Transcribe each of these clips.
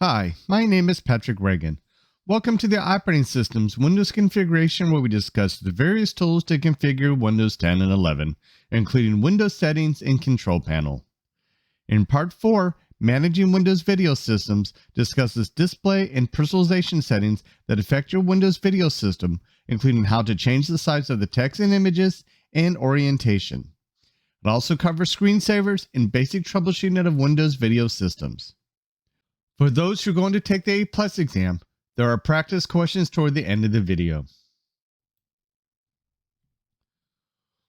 Hi, my name is Patrick Reagan. Welcome to the Operating System's Windows configuration, where we discuss the various tools to configure Windows 10 and 11, including Windows settings and control panel. In Part 4, Managing Windows Video Systems discusses display and personalization settings that affect your Windows video system, including how to change the size of the text and images and orientation. It also covers screensavers and basic troubleshooting of Windows video systems. For those who are going to take the A+ exam, there are practice questions toward the end of the video.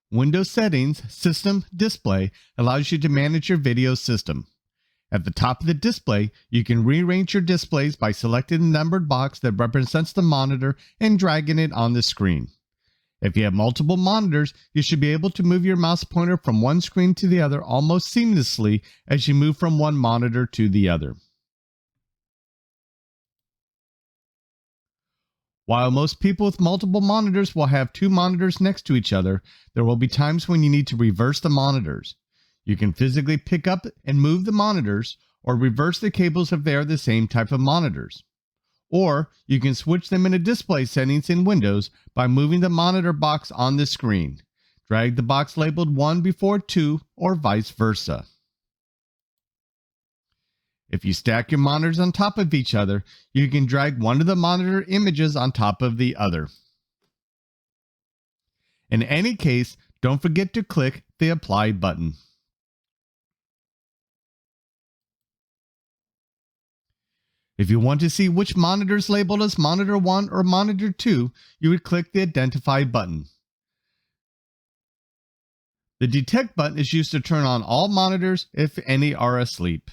Windows Settings System Display allows you to manage your video system. At the top of the display, you can rearrange your displays by selecting the numbered box that represents the monitor and dragging it on the screen. If you have multiple monitors, you should be able to move your mouse pointer from one screen to the other almost seamlessly as you move from one monitor to the other. While most people with multiple monitors will have two monitors next to each other, there will be times when you need to reverse the monitors. You can physically pick up and move the monitors, or reverse the cables if they are the same type of monitors. Or you can switch them into display settings in Windows by moving the monitor box on the screen. Drag the box labeled 1 before 2, or vice versa. If you stack your monitors on top of each other, you can drag one of the monitor images on top of the other. In any case, don't forget to click the Apply button. If you want to see which monitor is labeled as Monitor 1 or Monitor 2, you would click the Identify button. The Detect button is used to turn on all monitors if any are asleep.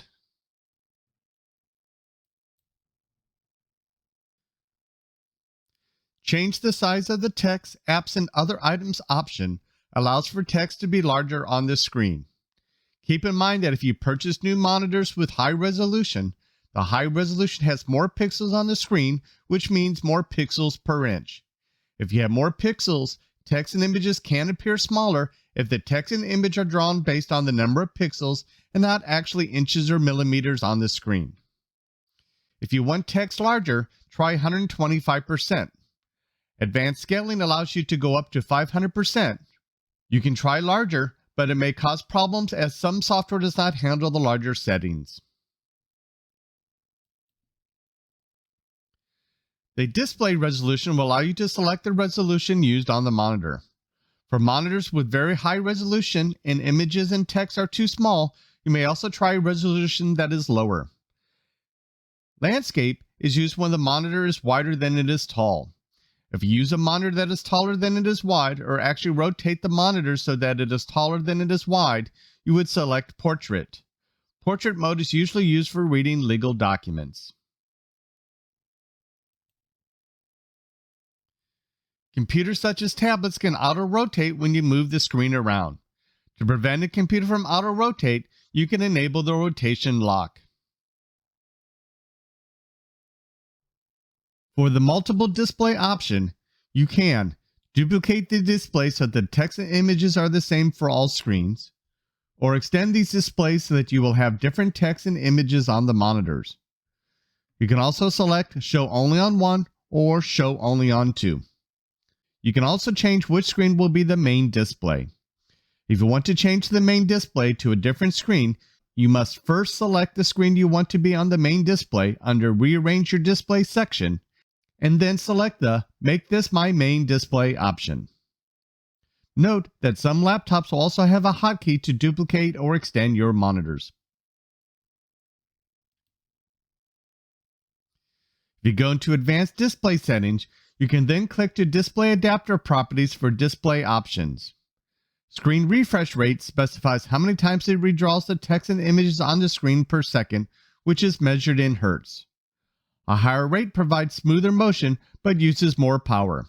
Change the size of the text, apps, and other items option allows for text to be larger on the screen. Keep in mind that if you purchase new monitors with high resolution, the high resolution has more pixels on the screen, which means more pixels per inch. If you have more pixels, text and images can appear smaller if the text and image are drawn based on the number of pixels and not actually inches or millimeters on the screen. If you want text larger, try 125%. Advanced scaling allows you to go up to 500%. You can try larger, but it may cause problems as some software does not handle the larger settings. The display resolution will allow you to select the resolution used on the monitor. For monitors with very high resolution and images and text are too small, you may also try a resolution that is lower. Landscape is used when the monitor is wider than it is tall. If you use a monitor that is taller than it is wide, or actually rotate the monitor so that it is taller than it is wide, you would select Portrait. Portrait mode is usually used for reading legal documents. Computers such as tablets can auto-rotate when you move the screen around. To prevent a computer from auto-rotate, you can enable the rotation lock. For the multiple display option, you can duplicate the display so that the text and images are the same for all screens, or extend these displays so that you will have different text and images on the monitors. You can also select Show Only on 1 or Show Only on 2. You can also change which screen will be the main display. If you want to change the main display to a different screen, you must first select the screen you want to be on the main display under Rearrange Your Display section, and then select the Make This My Main Display option. Note that some laptops will also have a hotkey to duplicate or extend your monitors. If you go into Advanced Display Settings, you can then click to Display Adapter Properties for display options. Screen refresh rate specifies how many times it redraws the text and images on the screen per second, which is measured in Hertz. A higher rate provides smoother motion but uses more power.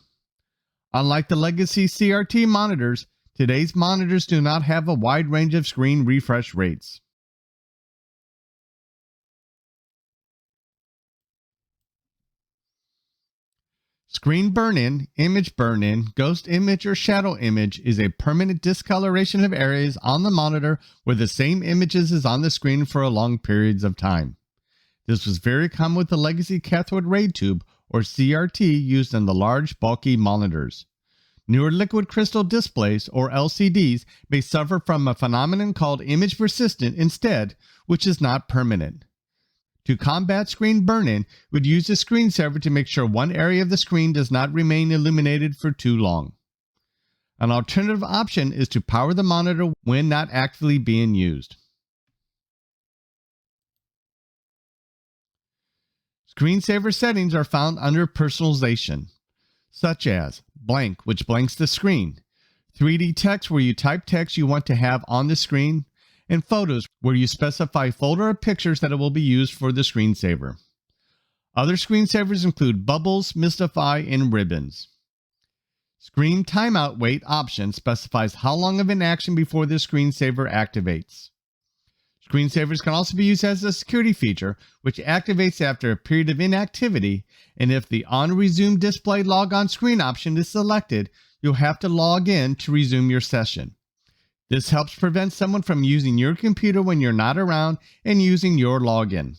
Unlike the legacy CRT monitors, today's monitors do not have a wide range of screen refresh rates. Screen burn-in, image burn-in, ghost image, or shadow image is a permanent discoloration of areas on the monitor where the same images is on the screen for long periods of time. This was very common with the legacy cathode ray tube, or CRT, used in the large, bulky monitors. Newer liquid crystal displays, or LCDs, may suffer from a phenomenon called image persistence instead, which is not permanent. To combat screen burn-in, we'd use a screensaver to make sure one area of the screen does not remain illuminated for too long. An alternative option is to power the monitor when not actively being used. Screensaver settings are found under Personalization, such as blank, which blanks the screen, 3D text, where you type text you want to have on the screen, and photos, where you specify folder of pictures that will be used for the screensaver. Other screensavers include bubbles, Mystify, and ribbons. Screen timeout wait option specifies how long of inaction before the screensaver activates. Screensavers can also be used as a security feature, which activates after a period of inactivity, and if the On Resume Display Log On Screen option is selected, you'll have to log in to resume your session. This helps prevent someone from using your computer when you're not around and using your login.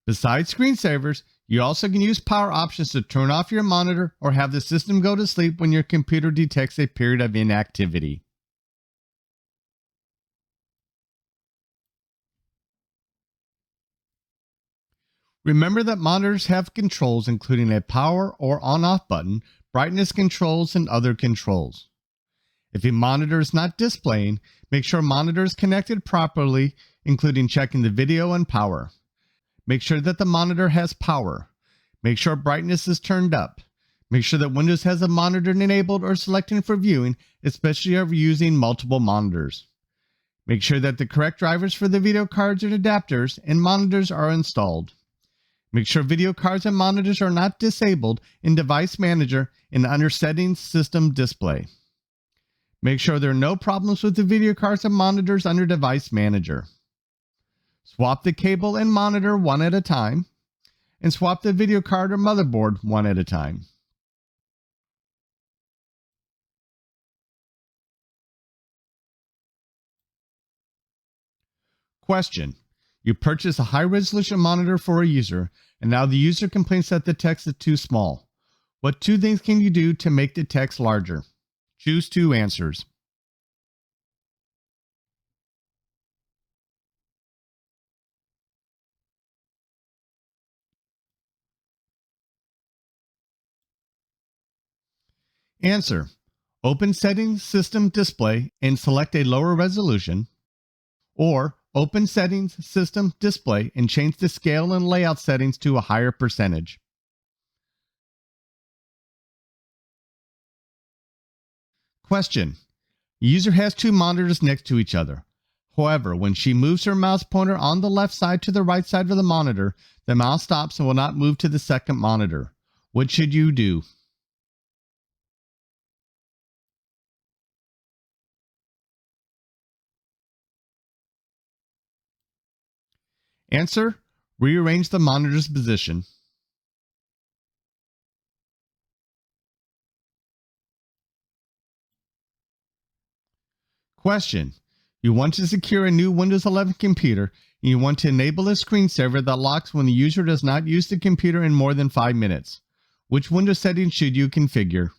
Besides screensavers, you also can use power options to turn off your monitor or have the system go to sleep when your computer detects a period of inactivity. Remember that monitors have controls including a power or on-off button, brightness controls, and other controls. If a monitor is not displaying, make sure monitor is connected properly, including checking the video and power. Make sure that the monitor has power. Make sure brightness is turned up. Make sure that Windows has a monitor enabled or selected for viewing, especially if you're using multiple monitors. Make sure that the correct drivers for the video cards and adapters and monitors are installed. Make sure video cards and monitors are not disabled in Device Manager and under Settings System Display. Make sure there are no problems with the video cards and monitors under Device Manager. Swap the cable and monitor one at a time, and swap the video card or motherboard one at a time. Question: you purchase a high-resolution monitor for a user, and now the user complains that the text is too small. What two things can you do to make the text larger? Choose two answers. Answer: open Settings System Display and select a lower resolution, or open Settings System Display and change the scale and layout settings to a higher percentage. Question: user has two monitors next to each other. However, when she moves her mouse pointer on the left side to the right side of the monitor, the mouse stops and will not move to the second monitor. What should you do? Answer: rearrange the monitor's position. Question: you want to secure a new Windows 11 computer and you want to enable a screensaver that locks when the user does not use the computer in more than 5 minutes. Which Windows setting should you configure?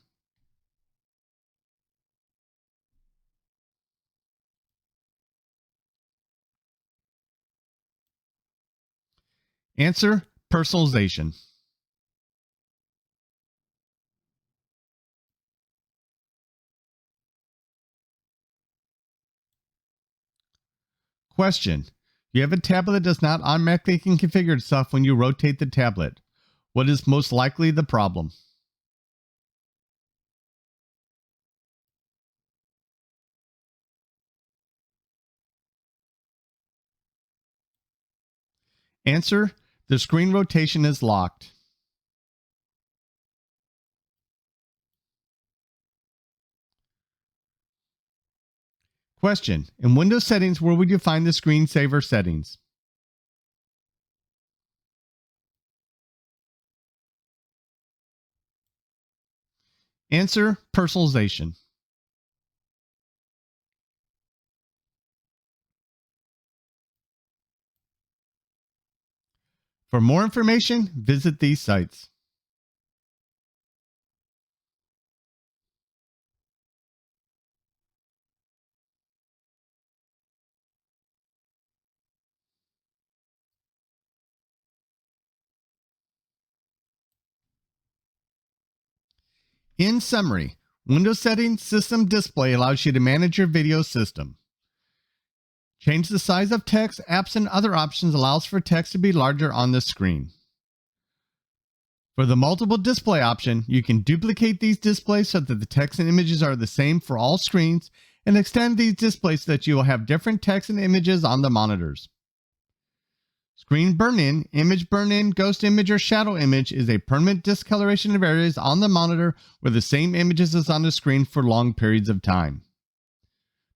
Answer: personalization. Question: you have a tablet that does not automatically configure itself when you rotate the tablet. What is most likely the problem? Answer: the screen rotation is locked. Question: in Windows settings, where would you find the screensaver settings? Answer: personalization. For more information, visit these sites. In summary, Windows Settings System Display allows you to manage your video system. Change the size of text, apps, and other options allows for text to be larger on the screen. For the multiple display option, you can duplicate these displays so that the text and images are the same for all screens, and extend these displays so that you will have different text and images on the monitors. Screen burn-in, image burn-in, ghost image, or shadow image is a permanent discoloration of areas on the monitor where the same images is on the screen for long periods of time.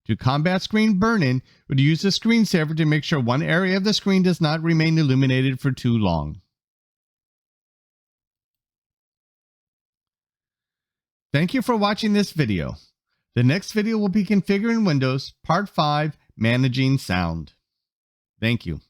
To combat screen burn-in, would use a screensaver to make sure one area of the screen does not remain illuminated for too long. Thank you for watching this video. The next video will be Configuring Windows, Part 5, Managing Sound. Thank you.